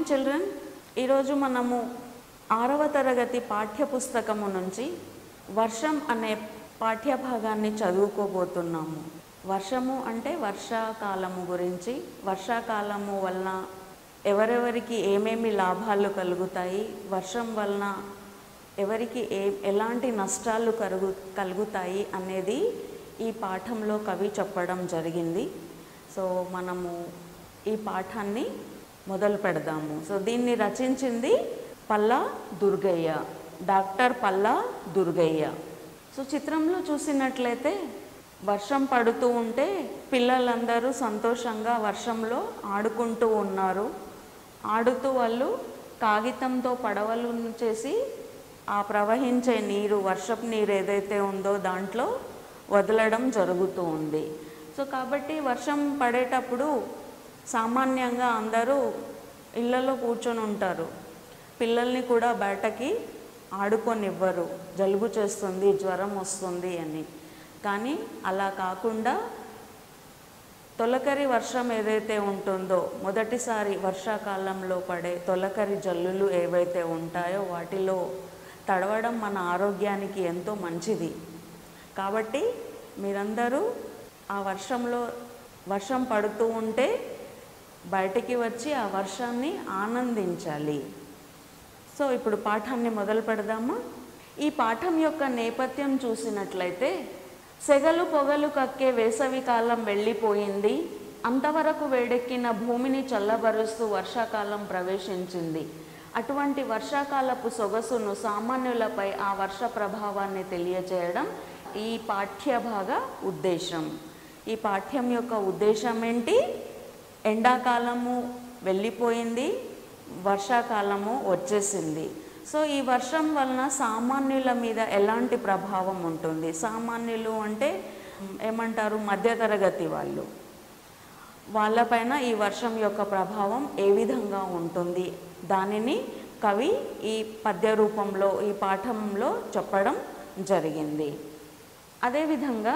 Morning children. ఈరోజు మనము 6వ తరగతి పాఠ్యపుస్తకము నుంచి వర్షం అనే పాఠ్యభాగాన్ని చదువుకోబోతున్నాము. వర్షము అంటే వర్షాకాలము గురించి, వర్షాకాలము వలన ఎవరెవరికి ఏమేమి లాభాలు కలుగుతాయి, వర్షం వలన ఎవరికి ఎలాంటి నష్టాలు కలుగుతాయి అనేది ఈ పాఠంలో కవి చెప్పడం జరిగింది. సో మనము ఈ పాఠాన్ని మొదలు పెడదాము. సో దీన్ని రచించింది పల్లా దుర్గయ్య, డాక్టర్ పల్లా దుర్గయ్య. సో చిత్రంలో చూసినట్లయితే వర్షం పడుతూ ఉంటే పిల్లలందరూ సంతోషంగా వర్షంలో ఆడుకుంటూ ఉన్నారు. ఆడుతూ వాళ్ళు కాగితంతో పడవలను చేసి ఆ ప్రవహించే నీరు, వర్షపు నీరు ఏదైతే ఉందో దాంట్లో వదలడం జరుగుతూ ఉంది. సో కాబట్టి వర్షం పడేటప్పుడు సామాన్యంగా అందరూ ఇళ్ళలో కూర్చొని ఉంటారు. పిల్లల్ని కూడా బయటకి ఆడుకొనివ్వరు, జలుబు చేస్తుంది, జ్వరం వస్తుంది అని. కానీ అలా కాకుండా తొలకరి వర్షం ఏదైతే ఉంటుందో, మొదటిసారి వర్షాకాలంలో పడే తొలకరి జల్లులు ఏవైతే ఉంటాయో వాటిలో తడవడం మన ఆరోగ్యానికి ఎంతో మంచిది. కాబట్టి మీరందరూ ఆ వర్షం పడుతూ ఉంటే బయటికి వచ్చి ఆ వర్షాన్ని ఆనందించాలి. సో ఇప్పుడు పాఠాన్ని మొదలు పెడదామా? ఈ పాఠం యొక్క నేపథ్యం చూసినట్లయితే, సెగలు పొగలు కక్కే వేసవి కాలం వెళ్ళిపోయింది. అంతవరకు వేడెక్కిన భూమిని చల్లబరుస్తూ వర్షాకాలం ప్రవేశించింది. అటువంటి వర్షాకాలపు సొగసును సామాన్యులపై ఆ వర్ష ప్రభావాన్ని తెలియజేయడం ఈ పాఠ్యభాగ ఉద్దేశం. ఈ పాఠ్యం యొక్క ఉద్దేశం ఏంటి? ఎండాకాలము వెళ్ళిపోయింది, వర్షాకాలము వచ్చేసింది. సో ఈ వర్షం వలన సామాన్యుల మీద ఎలాంటి ప్రభావం ఉంటుంది? సామాన్యులు అంటే ఏమంటారు? మధ్యతరగతి వాళ్ళు. వాళ్ళపైన ఈ వర్షం యొక్క ప్రభావం ఏ విధంగా ఉంటుంది దానిని కవి ఈ పద్య రూపంలో, ఈ పాఠంలో చెప్పడం జరిగింది. అదేవిధంగా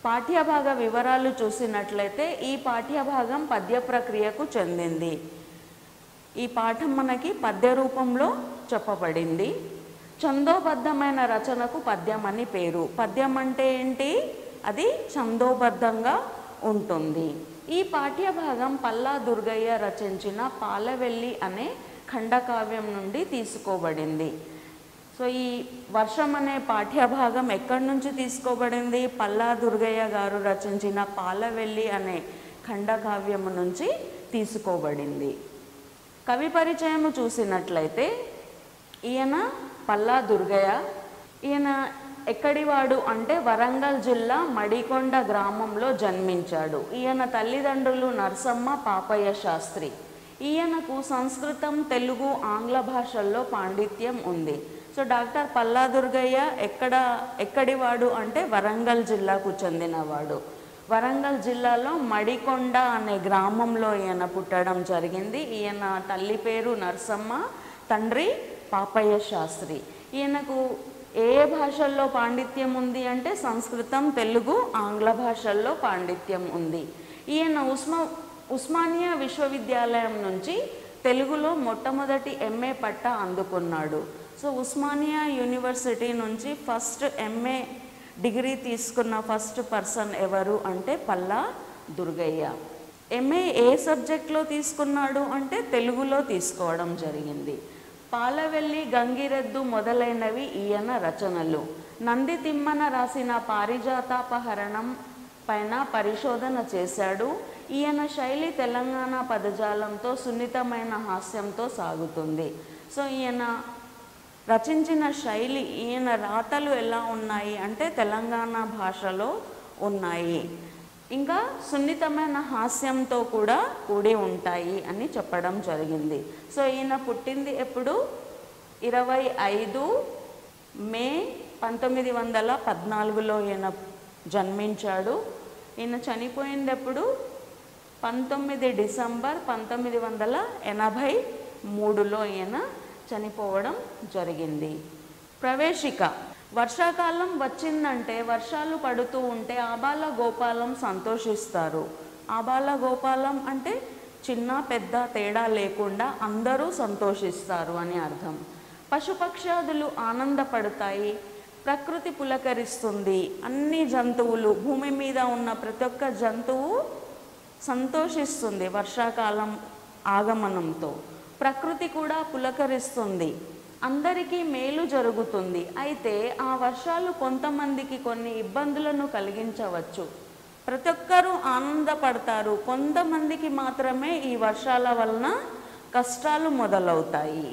పాఠ్యభాగ వివరాలు చూసినట్లయితే ఈ పాఠ్యభాగం పద్య ప్రక్రియకు చెందింది. ఈ పాఠం మనకి పద్య రూపంలో చెప్పబడింది. ఛందోబద్ధమైన రచనకు పద్యం అని పేరు. పద్యం అంటే ఏంటి? అది ఛందోబద్ధంగా ఉంటుంది. ఈ పాఠ్యభాగం పల్లా దుర్గయ్య రచించిన పాలవెల్లి అనే ఖండకావ్యం నుండి తీసుకోబడింది. సో ఈ వర్షం అనే పాఠ్యభాగం ఎక్కడి నుంచి తీసుకోబడింది? పల్లా దుర్గయ్య గారు రచించిన పాలవెల్లి అనే ఖండకావ్యము నుంచి తీసుకోబడింది. కవి పరిచయము చూసినట్లయితే, ఈయన పల్లా దుర్గయ్య. ఈయన ఎక్కడివాడు అంటే వరంగల్ జిల్లా మడికొండ గ్రామంలో జన్మించాడు. ఈయన తల్లిదండ్రులు నరసమ్మ, పాపయ్య శాస్త్రి. ఈయనకు సంస్కృతం, తెలుగు, ఆంగ్ల భాషల్లో పాండిత్యం ఉంది. సో డాక్టర్ పల్లా దుర్గయ్య ఎక్కడివాడు అంటే వరంగల్ జిల్లాకు చెందినవాడు. వరంగల్ జిల్లాలో మడికొండ అనే గ్రామంలో ఈయన పుట్టడం జరిగింది. ఈయన తల్లి పేరు నరసమ్మ, తండ్రి పాపయ్య శాస్త్రి. ఈయనకు ఏ భాషల్లో పాండిత్యం ఉంది అంటే సంస్కృతం, తెలుగు, ఆంగ్ల భాషల్లో పాండిత్యం ఉంది. ఈయన ఉస్మానియా విశ్వవిద్యాలయం నుంచి తెలుగులో మొట్టమొదటి ఎంఏ పట్టా అందుకున్నాడు. సో ఉస్మానియా యూనివర్సిటీ నుంచి ఫస్ట్ ఎంఏ డిగ్రీ తీసుకున్న ఫస్ట్ పర్సన్ ఎవరు అంటే పల్లా దుర్గయ్య. ఎంఏ ఏ సబ్జెక్ట్లో తీసుకున్నాడు అంటే తెలుగులో తీసుకోవడం జరిగింది. పాలవెల్లి, గంగిరెద్దు మొదలైనవి ఈయన రచనలు. నంది తిమ్మన రాసిన పారిజాతాపహరణం పైన పరిశోధన చేశాడు. ఈయన శైలి తెలంగాణ పదజాలంతో సున్నితమైన హాస్యంతో సాగుతుంది. సో ఈయన రచించిన శైలి, ఈయన రాతలు ఎలా ఉన్నాయి అంటే తెలంగాణ భాషలో ఉన్నాయి, ఇంకా సున్నితమైన హాస్యంతో కూడా కూడి ఉంటాయి అని చెప్పడం జరిగింది. సో ఈయన పుట్టింది ఎప్పుడు? 25 మే 1914లో ఈయన జన్మించాడు. ఈయన చనిపోయింది ఎప్పుడు? 19 డిసెంబర్ 1983లో ఈయన చనిపోవడం జరిగింది. ప్రవేశిక. వర్షాకాలం వచ్చిందంటే, వర్షాలు పడుతూ ఉంటే ఆబాల గోపాలం సంతోషిస్తారు. ఆబాల గోపాలం అంటే చిన్న పెద్ద తేడా లేకుండా అందరూ సంతోషిస్తారు అని అర్థం. పశుపక్ష్యాదులు ఆనందపడతాయి, ప్రకృతి పులకరిస్తుంది, అన్ని జంతువులు, భూమి మీద ఉన్న ప్రతి ఒక్క జంతువు సంతోషిస్తుంది వర్షాకాలం ఆగమనంతో. ప్రకృతి కూడా పులకరిస్తుంది, అందరికీ మేలు జరుగుతుంది. అయితే ఆ వర్షాలు కొంతమందికి కొన్ని ఇబ్బందులను కలిగించవచ్చు. ప్రతి ఒక్కరూ ఆనందపడతారు, కొంతమందికి మాత్రమే ఈ వర్షాల వలన కష్టాలు మొదలవుతాయి.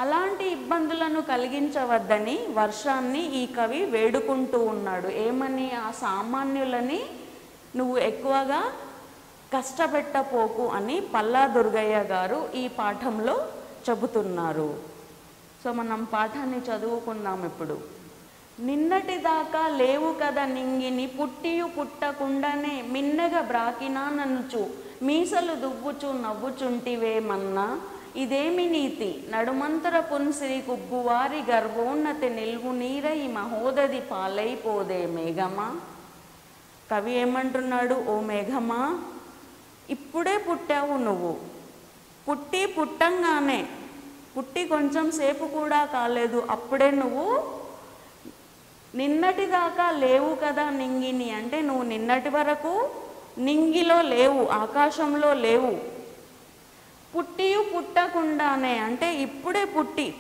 అలాంటి ఇబ్బందులను కలిగించవద్దని వర్షాన్ని ఈ కవి వేడుకుంటూ ఉన్నాడు. ఏమని? ఆ సామాన్యులని నువ్వు ఎక్కువగా కష్టపెట్టపోకు అని పల్లా దుర్గయ్య గారు ఈ పాఠంలో చెబుతున్నారు. సో మనం పాఠాన్ని చదువుకుందాం ఇప్పుడు. నిన్నటి దాకా లేవు కదా నింగిని, పుట్టియు పుట్టకుండానే మిన్నగా బ్రాకినా నన్నుచు మీసలు దువ్వుచు నవ్వుచుంటివేమన్నా, ఇదేమి నీతి నడుమంతర పున్సిరి కుబ్బువారి గర్వోన్నతి నిల్వు నీరై మహోదది పాలైపోదే మేఘమా. కవి ఏమంటున్నాడు? ఓ మేఘమా, ఇప్పుడే పుట్టావు నువ్వు. పుట్టంగానే, పుట్టి కొంచెం సేపు కూడా కాలేదు, అప్పుడే నువ్వు నిన్నటి దాకా లేవు కదా నింగిని అంటే నువ్వు నిన్నటి వరకు నింగిలో లేవు, ఆకాశంలో లేవు. పుట్టియు పుట్టకుండానే అంటే ఇప్పుడే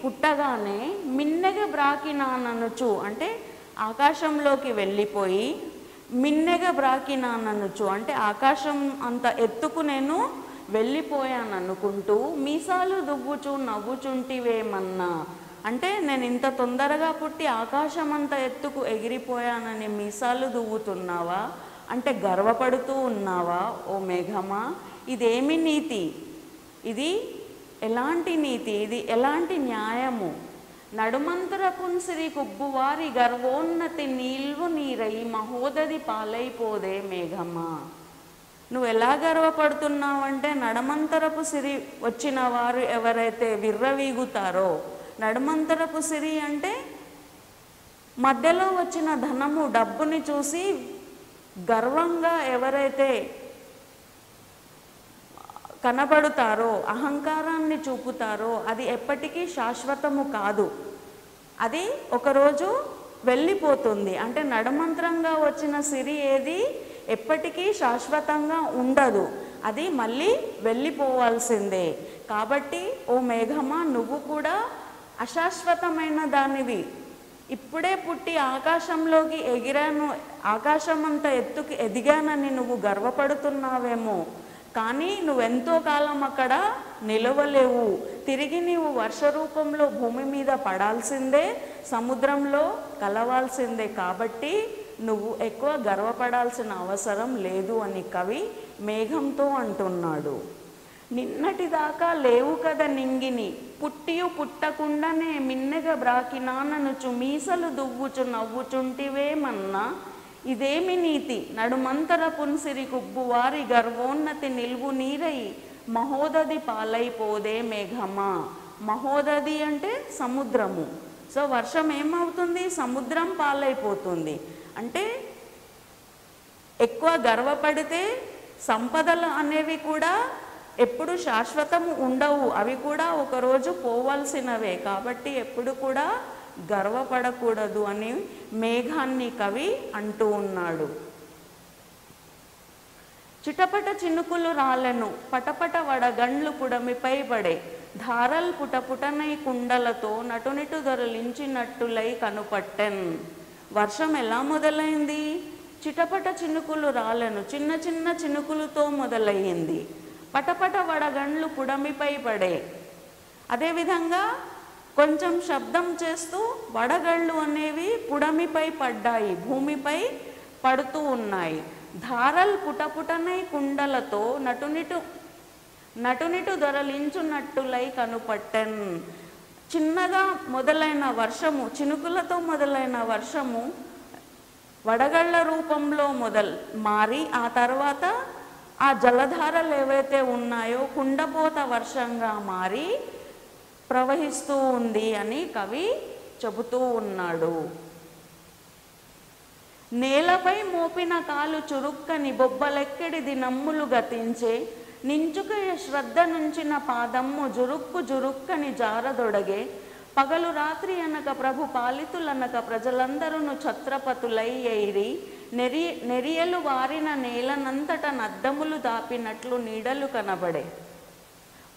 పుట్టగానే మిన్నెగా బ్రాకినాననుచు అంటే ఆకాశంలోకి వెళ్ళిపోయి, మిన్నెగా బ్రాకినాననుచు అంటే ఆకాశం అంత ఎత్తుకు నేను వెళ్ళిపోయాను అనుకుంటూ, మీసాలు దువ్వుచు నవ్వుచుంటివేమన్నా అంటే నేను ఇంత తొందరగా పుట్టి ఆకాశం అంత ఎత్తుకు ఎగిరిపోయానని మీసాలు దువ్వుతున్నావా అంటే గర్వపడుతూ ఉన్నావా ఓ మేఘమా. ఇదేమి నీతి, ఇది ఎలాంటి నీతి, ఇది ఎలాంటి న్యాయము. నడుమంతర పున్సిరి కుబ్బువారి గర్వోన్నతి నిల్వు నీరై మహోదది పాలైపోదే మేఘమా. నువ్వు ఎలా గర్వపడుతున్నావంటే నడమంతరపు సిరి వచ్చిన వారు ఎవరైతే విర్రవీగుతారో, నడుమంతరపు సిరి అంటే మధ్యలో వచ్చిన ధనము, డబ్బుని చూసి గర్వంగా ఎవరైతే కనబడుతారో, అహంకారాన్ని చూపుతారో అది ఎప్పటికీ శాశ్వతము కాదు. అది ఒకరోజు వెళ్ళిపోతుంది. అంటే నడుమంతరంగా వచ్చిన సిరి ఏది ఎప్పటికీ శాశ్వతంగా ఉండదు, అది మళ్ళీ వెళ్ళిపోవాల్సిందే. కాబట్టి ఓ మేఘమా, నువ్వు కూడా అశాశ్వతమైన దానివి. ఇప్పుడే పుట్టి ఆకాశంలోకి ఎగిరాను, ఆకాశం అంత ఎత్తుకి ఎదిగానని నువ్వు గర్వపడుతున్నావేమో, కానీ నువ్వెంతో కాలం అక్కడ నిలవలేవు. తిరిగి నీవు వర్ష రూపంలో భూమి మీద పడాల్సిందే, సముద్రంలో కలవాల్సిందే. కాబట్టి నువ్వు ఎక్కువ గర్వపడాల్సిన అవసరం లేదు అని కవి మేఘంతో అంటున్నాడు. నిన్నటి దాకా లేవు కదా నింగిని, పుట్టియు పుట్టకుండానే మిన్నెగా బ్రాకినాననుచు మీసలు దువ్వుచు నవ్వుచుంటివేమన్నా, ఇదేమి నీతి నడుమంతర పున్సిరి కుబ్బువారి గర్వోన్నతి నిల్వు నీరై మహోదది పాలైపోదే మేఘమా. మహోదది అంటే సముద్రము. సో వర్షం ఏమవుతుంది? సముద్రం పాలైపోతుంది. అంటే ఎక్కువ గర్వపడితే సంపదలు అనేవి కూడా ఎప్పుడు శాశ్వతము ఉండవు, అవి కూడా ఒకరోజు పోవాల్సినవే. కాబట్టి ఎప్పుడు కూడా గర్వపడకూడదు అని మేఘాన్ని కవి అంటూ ఉన్నాడు. చిటపట చినుకులు రాలెను, పటపట వడగండ్లు పుడమిపై పడే, ధారల్ పుటపుటనై కుండలతో నటునిటు దొరలించినట్టులై కనుపట్టెన్. వర్షం ఎలా మొదలైంది? చిటపట చినుకులు రాలెను, చిన్న చిన్న చినుకులతో మొదలయ్యింది. పటపట వడగండ్లు పుడమిపై పడే, అదేవిధంగా కొంచెం శబ్దం చేస్తూ వడగళ్ళు అనేవి పుడమిపై పడ్డాయి, భూమిపై పడుతూ ఉన్నాయి. ధారల్ పుటపుటనై కుండలతో నటునిటు దొరలించున్నట్టులై కనుపట్టెన్. చిన్నగా మొదలైన వర్షము, చినుకులతో మొదలైన వర్షము వడగళ్ళ రూపంలో మారి ఆ తర్వాత ఆ జలధారలు ఏవైతే ఉన్నాయో కుండపోత వర్షంగా మారి ప్రవహిస్తూ ఉంది అని కవి చెబుతూ ఉన్నాడు. నేలపై మోపిన కాలు చురుక్కని బొబ్బలెక్కడిది నమ్ములు గతించే, నించుకయ శ్రద్ధ నుంచిన పాదమ్ము జురుక్కు జురుక్కని జారదొడగే పగలు రాత్రి అనక ప్రభు పాలితులనక ప్రజలందరూ ఛత్రపతులై ఎయిరి నెరియలు వారిన నేలనంతట నద్దములు దాపినట్లు నీడలు కనబడే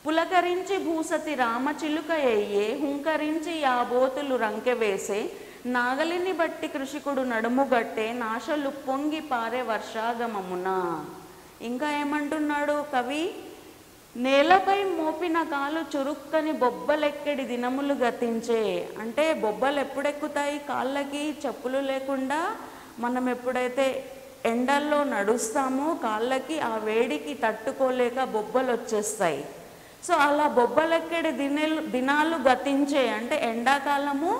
పులకరించి భూసతి రామచిలుక అయ్యే హుంకరించి యాబోతులు రంకెవేసే నాగలిని బట్టి కృషికుడు నడుముగట్టే నాశలు పొంగి పారే వర్షాగమమున. ఇంకా ఏమంటున్నాడు కవి? నేలపై మోపిన కాలు చురుక్కని బొబ్బలెక్కడి దినములు గతించే. అంటే బొబ్బలు ఎప్పుడెక్కుతాయి కాళ్ళకి? చెప్పులు లేకుండా మనం ఎప్పుడైతే ఎండల్లో నడుస్తామో కాళ్ళకి ఆ వేడికి తట్టుకోలేక బొబ్బలు వచ్చేస్తాయి. సో అలా బొబ్బలెక్కడి దినాలు గతించే అంటే ఎండాకాలము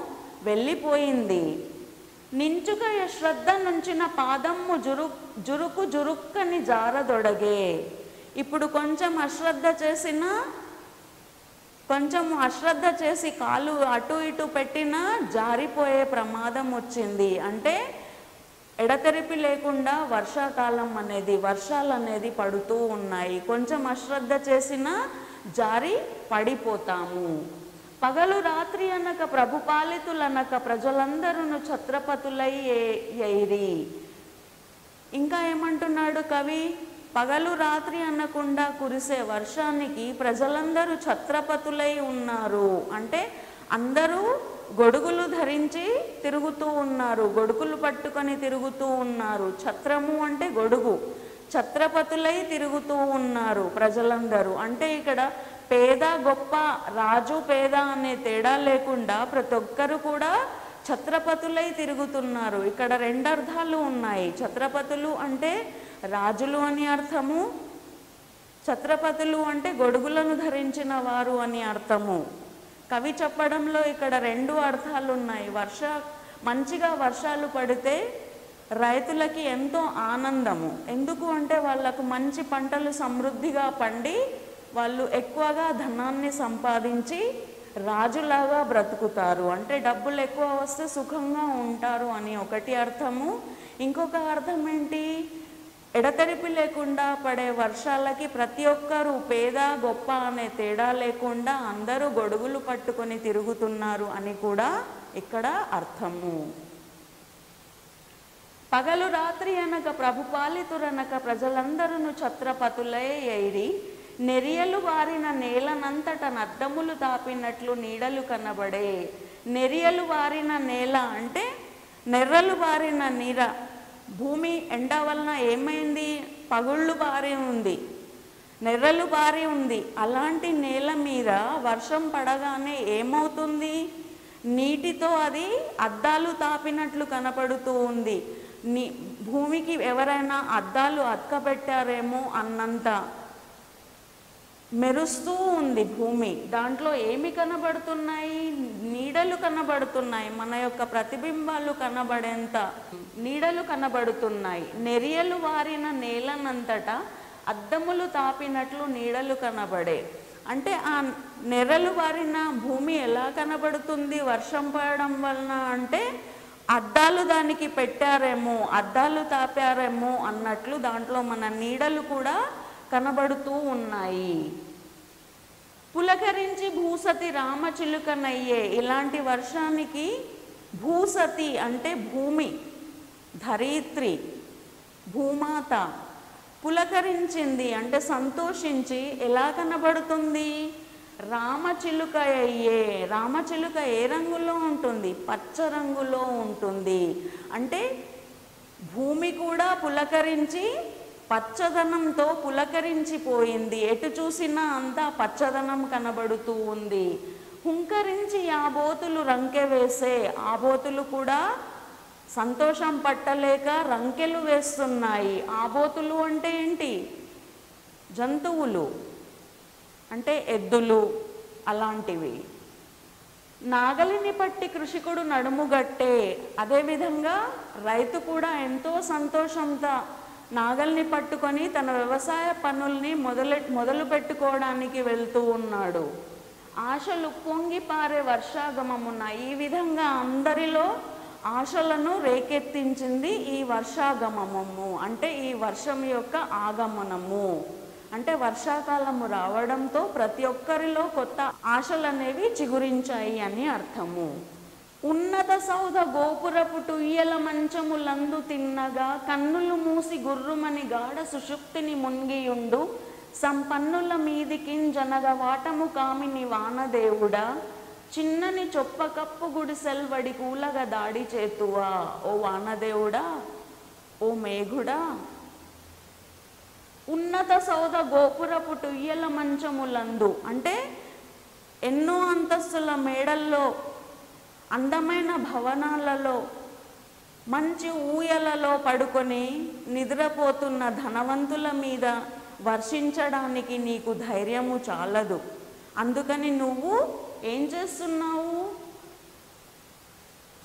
వెళ్ళిపోయింది. నించుకయ శ్రద్ధ నుంచిన పాదమ్ము జురుకు జురుక్కని జారదొడగే. ఇప్పుడు కొంచెం అశ్రద్ధ చేసి కాలు అటు ఇటు పెట్టినా జారిపోయే ప్రమాదం వచ్చింది. అంటే ఎడతెరిపి లేకుండా వర్షాలు అనేది పడుతూ ఉన్నాయి. కొంచెం అశ్రద్ధ చేసినా జారి పడిపోతాము. పగలు రాత్రి అనక ప్రభుపాలితులనక ప్రజలందరూ ఛత్రపతులై ఎయిరి. ఇంకా ఏమంటున్నాడు కవి? పగలు రాత్రి అనకుండా కురిసే వర్షానికి ప్రజలందరూ ఛత్రపతులై ఉన్నారు. అంటే అందరూ గొడుగులు ధరించి తిరుగుతూ ఉన్నారు, గొడుగులు పట్టుకొని తిరుగుతూ ఉన్నారు. ఛత్రము అంటే గొడుగు, ఛత్రపతులై తిరుగుతూ ఉన్నారు ప్రజలందరూ. అంటే ఇక్కడ పేద గొప్ప, రాజు పేద అనే తేడా లేకుండా ప్రతి ఒక్కరు కూడా ఛత్రపతులై తిరుగుతున్నారు. ఇక్కడ రెండు అర్థాలు ఉన్నాయి. ఛత్రపతులు అంటే రాజులు అని అర్థము, ఛత్రపతులు అంటే గొడుగులను ధరించిన వారు అని అర్థము. కవి చెప్పడంలో ఇక్కడ రెండు అర్థాలు ఉన్నాయి. మంచిగా వర్షాలు పడితే రైతులకి ఎంతో ఆనందము. ఎందుకు అంటే వాళ్ళకు మంచి పంటలు సమృద్ధిగా పండి వాళ్ళు ఎక్కువగా ధనాన్ని సంపాదించి రాజులాగా బ్రతుకుతారు. అంటే డబ్బులు ఎక్కువ వస్తే సుఖంగా ఉంటారు అని ఒకటి అర్థము. ఇంకొక అర్థం ఏంటి? ఎడతెరిపి లేకుండా పడే వర్షాలకి ప్రతి ఒక్కరూ పేద గొప్ప అనే తేడా లేకుండా అందరూ గొడుగులు పట్టుకొని తిరుగుతున్నారు అని కూడా ఇక్కడ అర్థము. పగలు రాత్రి అనక ప్రభుపాలితురనక ప్రజలందరూ ఛత్రపతులై ఎయిరి నెరియలు వారిన నేలనంతట నద్దములు తాపినట్లు నీడలు కనబడే. నెరియలు వారిన నేల అంటే నెర్రలు వారిన నీర. భూమి ఎండ వలన ఏమైంది? పగుళ్ళు బారి ఉంది, నెర్రలు బారి ఉంది. అలాంటి నేల మీద వర్షం పడగానే ఏమవుతుంది? నీటితో అది అద్దాలు తాపినట్లు కనపడుతూ ఉంది. భూమికి ఎవరైనా అద్దాలు అతకబెట్టారేమో అన్నంత మెరుస్తూ ఉంది భూమి. దాంట్లో ఏమి కనబడుతున్నాయి? నీడలు కనబడుతున్నాయి. మన యొక్క ప్రతిబింబాలు కనబడేంత నీడలు కనబడుతున్నాయి. నెరియలు వారిన నేలనంతటా అద్దములు తాపినట్లు నీడలు కనబడే. అంటే ఆ నెర్రలు వారిన భూమి ఎలా కనబడుతుంది వర్షం పడడం వలన? అంటే అద్దాలు దానికి పెట్టారేమో, అద్దాలు తాపారేమో అన్నట్లు దాంట్లో మన నీడలు కూడా కనబడుతూ ఉన్నాయి. పులకరించి భూసతి రామచిలుకనయ్యే. ఇలాంటి వర్షానికి భూసతి అంటే భూమి, ధరిత్రి, భూమాత పులకరించింది అంటే సంతోషించి ఎలా కనబడుతుంది? రామచిలుక అయ్యే. రామచిలుక ఏ రంగులో ఉంటుంది? పచ్చ రంగులో ఉంటుంది. అంటే భూమి కూడా పులకరించి పచ్చదనంతో పులకరించిపోయింది. ఎటు చూసినా అంతా పచ్చదనం కనబడుతూ ఉంది. హుంకరించి ఆబోతులు రంకె వేసే. ఆబోతులు కూడా సంతోషం పట్టలేక రంకెలు వేస్తున్నాయి. ఆబోతులు అంటే ఏంటి? జంతువులు, అంటే ఎద్దులు అలాంటివి. నాగలిని పట్టి కృషికుడు నడుముగట్టే. అదేవిధంగా రైతు కూడా ఎంతో సంతోషంతో నాగల్ని పట్టుకొని తన వ్యవసాయ పనుల్ని మొదలు పెట్టుకోవడానికి వెళ్తూ ఉన్నాడు. ఆశలు పొంగి పారే వర్షాగమమున. ఈ విధంగా అందరిలో ఆశలను రేకెత్తించింది ఈ వర్షాగమము. అంటే ఈ వర్షం యొక్క ఆగమనము. అంటే వర్షాకాలము రావడంతో ప్రతి ఒక్కరిలో కొత్త ఆశలు అనేవి చిగురించాయి అని అర్థము. ఉన్నత సౌధ గోపురపు టుయ్యల మంచములందు తిన్నగా కన్నులు మూసి గుర్రుమని గాఢ సుషుప్తిని మునిగియుండు సంపన్నుల మీదికి జనగ వాటము కామిని వానదేవుడా చిన్నని చొప్ప కప్పు గుడిసెల్వడి కూలగా దాడి చేతువా. ఓ వానదేవుడా, ఓ మేఘుడా, ఉన్నత సౌధ గోపురపు టుయ్యల మంచములందు అంటే ఎన్నో అంతస్తుల మేడల్లో, అందమైన భవనాలలో, మంచి ఊయలలో పడుకొని నిద్రపోతున్న ధనవంతుల మీద వర్షించడానికి నీకు ధైర్యము చాలదు. అందుకని నువ్వు ఏం చేస్తున్నావు?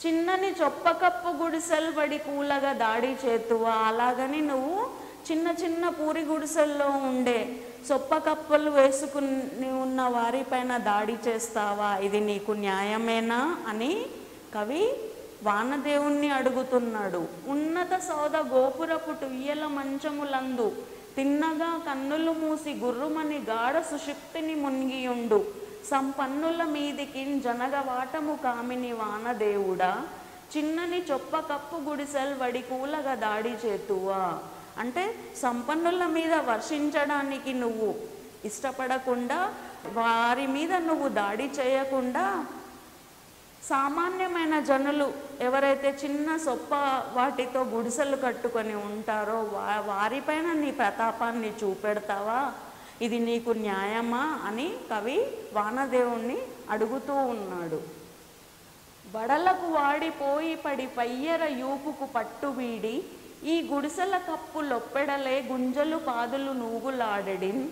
చిన్నని చొప్పకప్పు గుడిసెల్బడి కూలగా దాడి చేతువా. అలాగని నువ్వు చిన్న చిన్న పూరి గుడిసెల్లో ఉండే చొప్పకప్పులు వేసుకుని ఉన్న వారిపైన దాడి చేస్తావా? ఇది నీకు న్యాయమేనా అని కవి వానదేవుణ్ణి అడుగుతున్నాడు. ఉన్నత సౌధ గోపురపు టుయ్యల మంచములందు తిన్నగా కన్నులు మూసి గుర్రుమని గాఢ సుషుప్తిని మునిగియుండు సంపన్నుల మీదికి జనగ వాటము కామిని వానదేవుడా చిన్నని చొప్ప కప్పు గుడిసెల్ వడి కూలగా దాడి చేతువా. అంటే సంపన్నుల మీద వర్షించడానికి నువ్వు ఇష్టపడకుండా, వారి మీద నువ్వు దాడి చేయకుండా, సామాన్యమైన జనులు ఎవరైతే చిన్న సొప్ప వాటితో గుడిసెలు కట్టుకొని ఉంటారో వారిపైన నీ ప్రతాపాన్ని చూపెడతావా? ఇది నీకు న్యాయమా అని కవి వానదేవుణ్ణి అడుగుతూ ఉన్నాడు. బడలకు వాడిపోయి పడి పయ్యర యూపుకు పట్టు వీడి ఈ గుడిసెల కప్పు లొప్పెడలే గుంజలు పాదులు నూగులాడెడిన్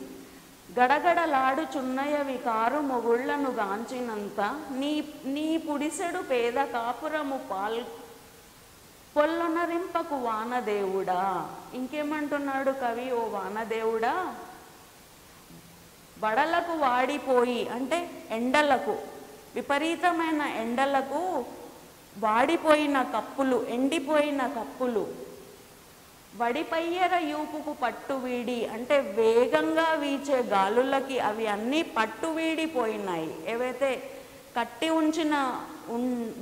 గడగడలాడు చున్నయవి కారు మొగుళ్లను గాంచినంత నీ పుడిసెడు పేద కాపురము పొల్లొనరింపకు వానదేవుడా. ఇంకేమంటున్నాడు కవి? ఓ వానదేవుడా, బడలకు వాడిపోయి అంటే ఎండలకు, విపరీతమైన ఎండలకు వాడిపోయిన కప్పులు, ఎండిపోయిన కప్పులు, వడిపయ్యర యూపుకు పట్టు వీడి అంటే వేగంగా వీచే గాలులకి అవి అన్నీ పట్టు వీడిపోయినాయి. ఏవైతే కట్టి ఉంచిన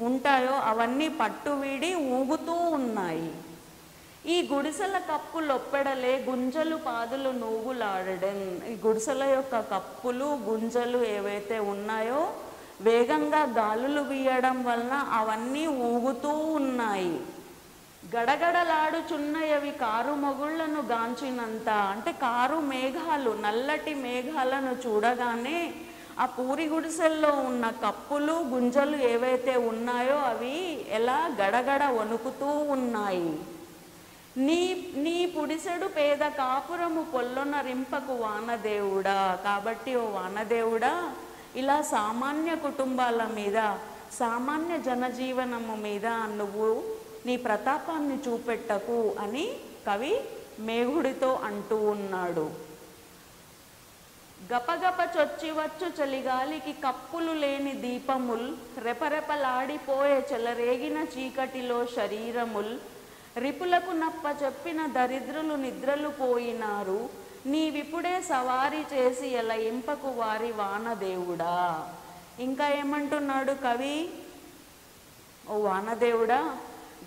ఉంటాయో అవన్నీ పట్టు వీడి ఊగుతూ ఉన్నాయి. ఈ గుడిసెల కప్పు లొప్పెడలే గుంజలు పాదులు నూగులాడడం. ఈ గుడిసెల యొక్క కప్పులు, గుంజలు ఏవైతే ఉన్నాయో వేగంగా గాలులు వీయడం వలన అవన్నీ ఊగుతూ ఉన్నాయి. గడగడలాడుచున్నయవి కారు మొగుళ్లను గాంచినంత అంటే కారు మేఘాలు, నల్లటి మేఘాలను చూడగానే ఆ పూరి గుడిసెల్లో ఉన్న కప్పులు, గుంజలు ఏవైతే ఉన్నాయో అవి ఎలా గడగడ వణుకుతూ ఉన్నాయి. నీ పుడిసెడు పేద కాపురము పొల్లొనరింపకు వానదేవుడా. కాబట్టి ఓ వానదేవుడా, ఇలా సామాన్య కుటుంబాల మీద, సామాన్య జనజీవనము మీద నువ్వు నీ ప్రతాపాన్ని చూపెట్టకు అని కవి మేఘుడితో అంటూ ఉన్నాడు. గపగప చొచ్చివచ్చు చలిగాలికి కప్పులు లేని దీపముల్ రెపరెపలాడిపోయే చెలరేగిన చీకటిలో శరీరముల్ రిపులకు నప్ప చెప్పిన దరిద్రులు నిద్రలు పోయినారు నీవిప్పుడే సవారీ చేసి ఎలా ఇంపకు వారి వానదేవుడా. ఇంకా ఏమంటున్నాడు కవి? ఓ వానదేవుడా,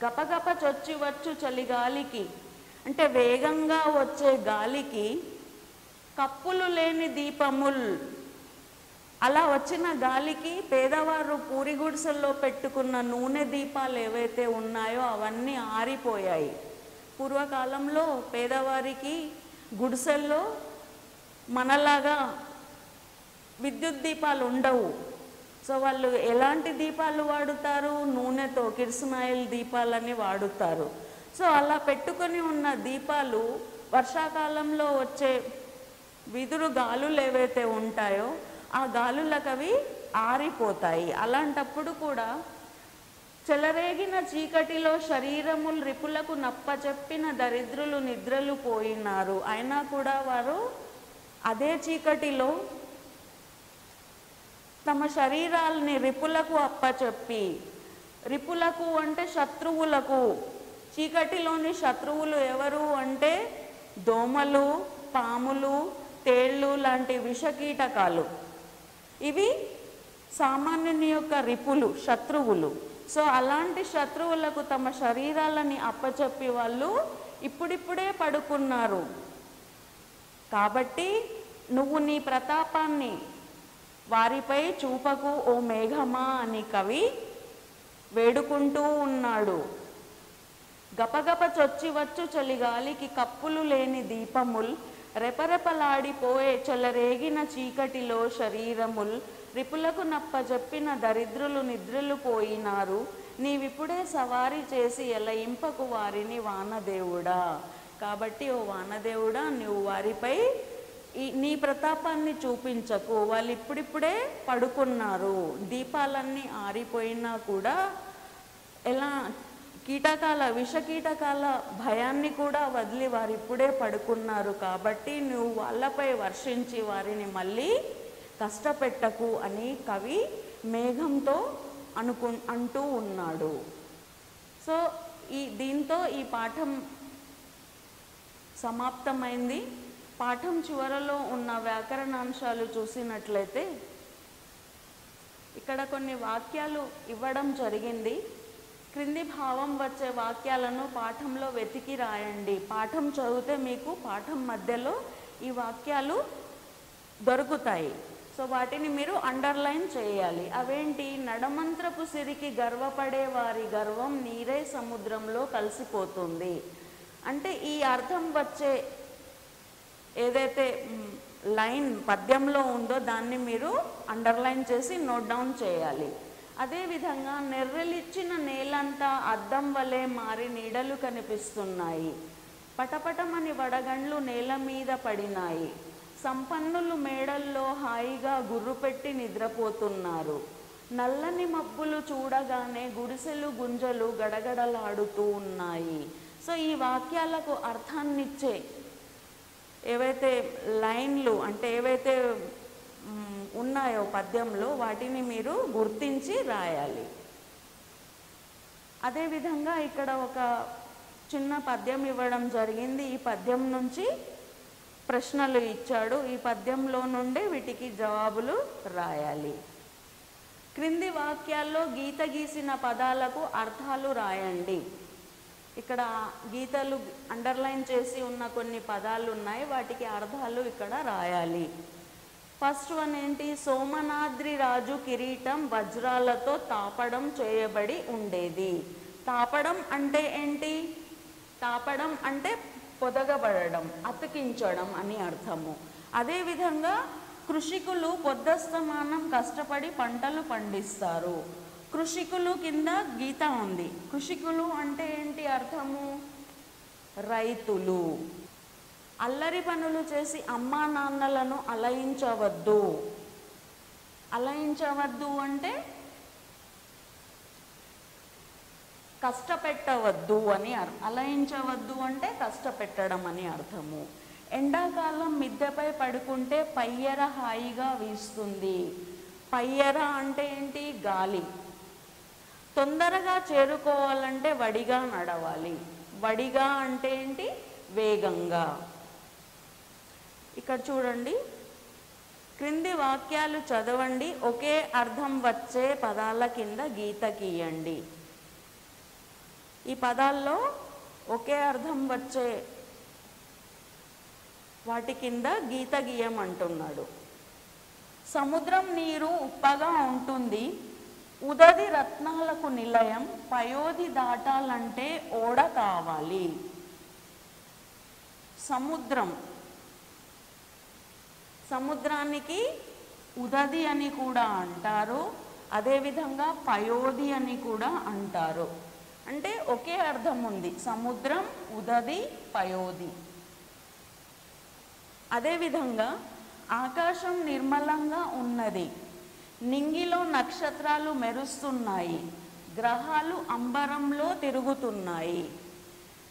గపగప చొచ్చివచ్చు చలిగాలికి అంటే వేగంగా వచ్చే గాలికి కప్పులు లేని దీపముల్, అలా వచ్చిన గాలికి పేదవారు పూరి గుడిసెల్లో పెట్టుకున్న నూనె దీపాలు ఏవైతే ఉన్నాయో అవన్నీ ఆరిపోయాయి. పూర్వకాలంలో పేదవారికి గుడిసెల్లో మనలాగా విద్యుత్ దీపాలు ఉండవు. సో వాళ్ళు ఎలాంటి దీపాలు వాడుతారు? నూనెతో కిరసనాయిల్ దీపాలని వాడుతారు. సో అలా పెట్టుకొని ఉన్న దీపాలు వర్షాకాలంలో వచ్చే విదురు గాలులు ఏవైతే ఉంటాయో ఆ గాలులకు అవి ఆరిపోతాయి. అలాంటప్పుడు కూడా చెలరేగిన చీకటిలో శరీరములు రిపులకు నప్పచెప్పిన దరిద్రులు నిద్రలు పోయినారు. అయినా కూడా వారు అదే చీకటిలో తమ శరీరాలని రిపులకు అప్పచెప్పి, రిపులకు అంటే శత్రువులకు, చీకటిలోని శత్రువులు ఎవరు అంటే దోమలు, పాములు, తేళ్ళు లాంటి విషకీటకాలు, ఇవి సామాన్యుని యొక్క రిపులు, శత్రువులు. సో అలాంటి శత్రువులకు తమ శరీరాలని అప్పచెప్పి వాళ్ళు ఇప్పుడిప్పుడే పడుకున్నారు. కాబట్టి నువ్వు నీ ప్రతాపాన్ని వారిపై చూపకు ఓ మేఘమా అని కవి వేడుకుంటూ ఉన్నాడు. గపగప చొచ్చివచ్చు చలిగాలికి కప్పులు లేని దీపముల్, రెపరెపలాడిపోయే చెలరేగిన చీకటిలో శరీరముల్, రిపులకు నప్పజెప్పిన దరిద్రులు నిద్రలు పోయినారు, నీవిప్పుడే సవారీ చేసి ఎలయింపకు వారిని వానదేవుడా. కాబట్టి ఓ వానదేవుడా, నువ్వు వారిపై నీ ప్రతాపాన్ని చూపించకు, వాళ్ళు ఇప్పుడిప్పుడే పడుకున్నారు, దీపాలన్నీ ఆరిపోయినా కూడా ఎలా కీటకాల విషకీటకాల భయాన్ని కూడా వదిలి వారు ఇప్పుడే పడుకున్నారు. కాబట్టి నువ్వు వాళ్ళపై వర్షించి వారిని మళ్ళీ కష్టపెట్టకు అని కవి మేఘంతో అంటూ ఉన్నాడు. సో దీంతో ఈ పాఠం సమాప్తమైంది. పాఠం చివరలో ఉన్న వ్యాకరణాంశాలు చూసినట్లయితే ఇక్కడ కొన్ని వాక్యాలు ఇవ్వడం జరిగింది. క్రింది భావం వచ్చే వాక్యాలను పాఠంలో వెతికి రాయండి. పాఠం చదివితే మీకు పాఠం మధ్యలో ఈ వాక్యాలు దొరుకుతాయి. సో వాటిని మీరు అండర్లైన్ చేయాలి. అవేంటి? నడమంత్రపు సిరికి గర్వపడే వారి గర్వం నీరే సముద్రంలో కలిసిపోతుంది. అంటే ఈ అర్థం వచ్చే ఏదైతే లైన్ పద్యంలో ఉందో దాన్ని మీరు అండర్లైన్ చేసి నోట్ డౌన్ చేయాలి. అదేవిధంగా నెర్రెలిచ్చిన నేలంతా అద్దం వలె మారి నీడలు కనిపిస్తున్నాయి, పటపటమని వడగండ్లు నేల మీద పడినాయి, సంపన్నులు మేడల్లో హాయిగా గుర్రుపెట్టి నిద్రపోతున్నారు, నల్లని మబ్బులు చూడగానే గుడిసెలు గుంజలు గడగడలాడుతూ ఉన్నాయి. సో ఈ వాక్యాలకు అర్థాన్నిచ్చే ఏవైతే లైన్లు అంటే ఏవైతే ఉన్నాయో పద్యంలో వాటిని మీరు గుర్తించి రాయాలి. అదేవిధంగా ఇక్కడ ఒక చిన్న పద్యం ఇవ్వడం జరిగింది. ఈ పద్యం నుంచి ప్రశ్నలు ఇచ్చాడు. ఈ పద్యంలో నుండి వీటికి జవాబులు రాయాలి. క్రింది వాక్యాల్లో గీత గీసిన పదాలకు అర్థాలు రాయండి. ఇక్కడ గీతలు అండర్లైన్ చేసి ఉన్న కొన్ని పదాలు ఉన్నాయి, వాటికి అర్థాలు ఇక్కడ రాయాలి. ఫస్ట్ వన్ ఏంటి? సోమనాద్రి రాజు కిరీటం వజ్రాలతో తాపడం చేయబడి ఉండేది. తాపడం అంటే ఏంటి? తాపడం అంటే పొదగబడడం, అతికించడం అని అర్థము. అదేవిధంగా కృషికులు పొద్దస్తమానం కష్టపడి పంటలు పండిస్తారు. కృషికులు కింద గీత ఉంది. కృషికులు అంటే ఏంటి అర్థము? రైతులు. అల్లరి పనులు చేసి అమ్మా నాన్నలను అలయించవద్దు. అలయించవద్దు అంటే కష్టపెట్టవద్దు అని అలయించవద్దు అంటే కష్టపెట్టడం అని అర్థము. ఎండాకాలం మిద్దెపై పడుకుంటే పయ్యర హాయిగా వీస్తుంది. పయ్యర అంటే ఏంటి? గాలి. తొందరగా చేరుకోవాలంటే వడిగా నడవాలి. వడిగా అంటే ఏంటి? వేగంగా. ఇక్కడ చూడండి, క్రింది వాక్యాలు చదవండి, ఒకే అర్థం వచ్చే పదాల కింద గీత గీయండి. ఈ పదాల్లో ఒకే అర్థం వచ్చే వాటి కింద గీత గీయమంటున్నాడు. సముద్రం నీరు ఉప్పగా ఉంటుంది, ఉదది రత్నాలకు నిలయం, పయోధి దాటాలంటే ఓడ కావాలి. సముద్రం, సముద్రానికి ఉదది అని కూడా అంటారు, అదేవిధంగా పయోధి అని కూడా అంటారు. అంటే ఒకే అర్థం ఉంది, సముద్రం, ఉదది, పయోధి. అదేవిధంగా ఆకాశం నిర్మలంగా ఉన్నది, నింగిలో నక్షత్రాలు మెరుస్తున్నాయి, గ్రహాలు అంబరంలో తిరుగుతున్నాయి.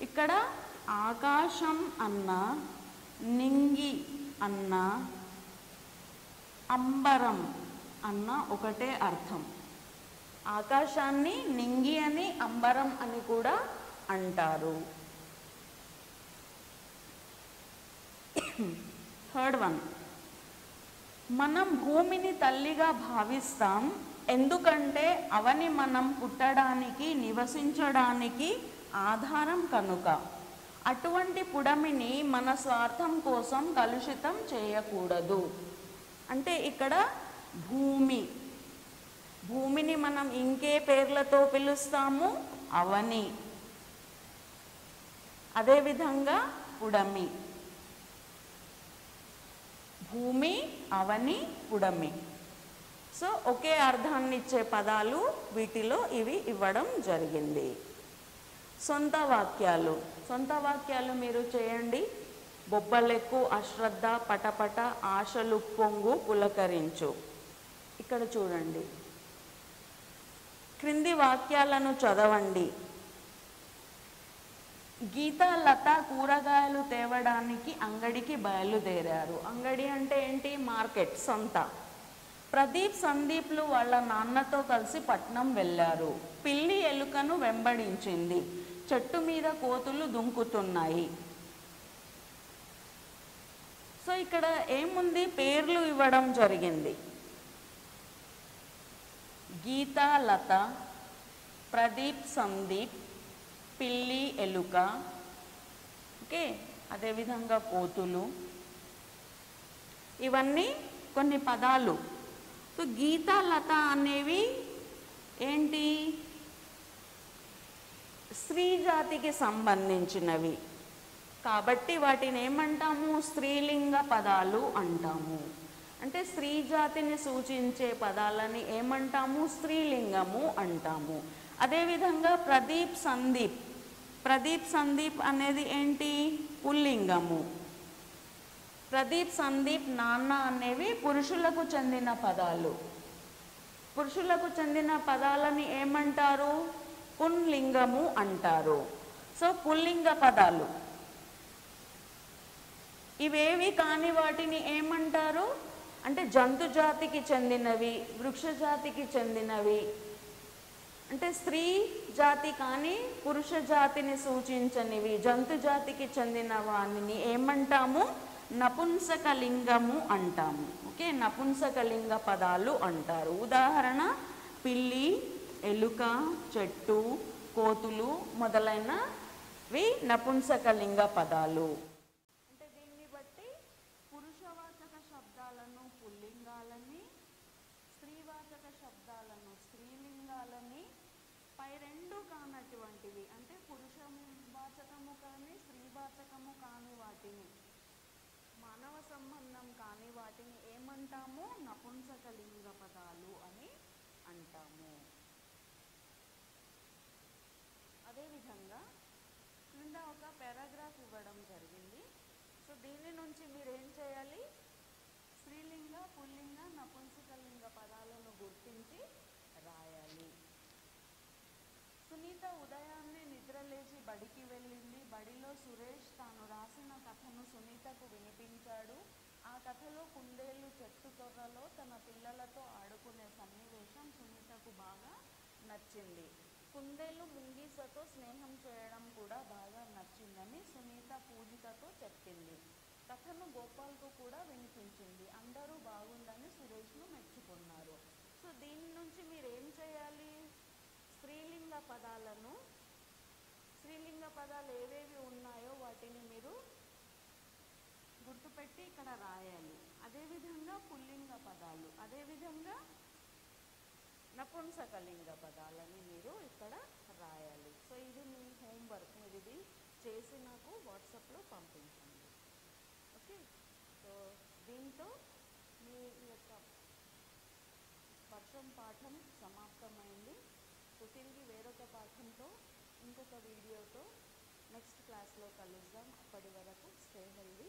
ఇక్కడ ఆకాశం అన్న, నింగి అన్న, అంబరం అన్న ఒకటే అర్థం. ఆకాశాన్ని నింగి అని, అంబరం అని కూడా అంటారు. థర్డ్ వన్, మనం భూమిని తల్లిగా భావిస్తాం ఎందుకంటే అవని మనం పుట్టడానికి నివసించడానికి ఆధారం కనుక. అటువంటి పుడమిని మన స్వార్థం కోసం కలుషితం చేయకూడదు. అంటే ఇక్కడ భూమిని మనం ఇంకే పేర్లతో పిలుస్తాము, అవని, అదేవిధంగా పుడమి. భూమి, అవని, పుడమి. సో ఒకే అర్థాన్ని ఇచ్చే పదాలు వీటిలో ఇవి ఇవ్వడం జరిగింది. సొంత వాక్యాలు మీరు చేయండి. బొబ్బలెక్కు, అశ్రద్ధ, పటపట, ఆశలు పొంగు, పులకరించు. ఇక్కడ చూడండి, క్రింది వాక్యాలను చదవండి. గీత, లత కూరగాయలు తేవడానికి అంగడికి బయలుదేరారు. అంగడి అంటే ఏంటి? మార్కెట్, సంత. ప్రదీప్, సందీప్లు వాళ్ళ నాన్నతో కలిసి పట్నం వెళ్ళారు. పిల్లి ఎలుకను వెంబడించింది. చెట్టు మీద కోతులు దుంకుతున్నాయి. సో ఇక్కడ ఏముంది? పేర్లు ఇవ్వడం జరిగింది. గీత, లత, ప్రదీప్, సందీప్, పిల్లి, ఎలుక, ఓకే, అదేవిధంగా కోతులు, ఇవన్నీ కొన్ని పదాలు. సో గీత, లత అనేవి ఏంటి? స్త్రీ జాతికి సంబంధించినవి కాబట్టి వాటిని ఏమంటాము? స్త్రీలింగ పదాలు అంటాము. అంటే స్త్రీ జాతిని సూచించే పదాలని ఏమంటాము? స్త్రీలింగము అంటాము. అదేవిధంగా ప్రదీప్, సందీప్ అనేది ఏంటి? పుల్లింగము. ప్రదీప్, సందీప్, నాన్న అనేవి పురుషులకు చెందిన పదాలు. పురుషులకు చెందిన పదాలని ఏమంటారు? పుంలింగము అంటారు. సో పుల్లింగ పదాలు ఇవేవి కాని వాటిని ఏమంటారు అంటే జంతు జాతికి చెందినవి, వృక్ష జాతికి చెందినవి. అంటే స్త్రీ జాతి కానీ పురుష జాతిని సూచించనివి, జంతు జాతికి చెందిన వాటిని ఏమంటాము? నపుంసకలింగము అంటాము. ఓకే, నపుంసకలింగ పదాలు అంటారు. ఉదాహరణ పిల్లి, ఎలుక, చెట్టు, కోతులు మొదలైనవి నపుంసకలింగ పదాలు. అంటే దీన్ని బట్టి పురుషవాచక శబ్దాలను పుల్లింగాలని, స్త్రీవాచక శబ్దాలను స్త్రీలింగాలని, పై రెండు కానటువంటివి అంటే పురుషవాచకము కానీ స్త్రీవాచకము కాని వాటిని, మానవ సంబంధం కాని వాటిని ఏమంటాము? నపుంసకలింగ పదాలు అని అంటాము. అదేవిధంగా క్రింద ఒక పారాగ్రాఫ్ ఇవ్వడం జరిగింది. సో దీని నుంచి మీరు ఏం చేయాలి? స్త్రీలింగ, పుల్లింగ, నపుంసకలింగ పదాలను గుర్తించి రాయాలి. సునీత ఉదయాన్నే నిద్రలేచి బడికి వెళ్ళింది. బడిలో సురేష్ తాను రాసిన కథను సునీతకు వినిపించాడు. ఆ కథలో కుందేలు చెట్టు తొర్రలో తన పిల్లలతో ఆడుకునే సన్నివేశం సునీతకు బాగా నచ్చింది. కుందేలు ముంగీసతో స్నేహం చేయడం కూడా బాగా నచ్చిందని సునీత పూజితతో చెప్పింది. కథను గోపాల్కు కూడా వినిపించింది. అందరూ బాగుందని సురేష్ను మెచ్చుకున్నారు. సో దీని నుంచి మీరు ఏం చేయాలి? స్త్రీలింగ పదాలు ఏవేవి ఉన్నాయో వాటిని మీరు గుర్తుపెట్టి ఇక్కడ రాయాలి. అదేవిధంగా పుల్లింగ పదాలు, అదేవిధంగా నపుంసకలింగ పదాలని మీరు ఇక్కడ రాయాలి. సో ఇది మీ హోంవర్క్. మీరు ఇది చేసి నాకు వాట్సాప్లో పంపించండి. ఓకే, సో దీంతో మీ యొక్క వర్షం పాఠం సమాప్తమైంది. సో తిరిగి వేరొక పాఠంతో ఇంకొక వీడియోతో నెక్స్ట్ క్లాస్లో కలుద్దాం. అప్పటి వరకు స్టే హెల్దీ.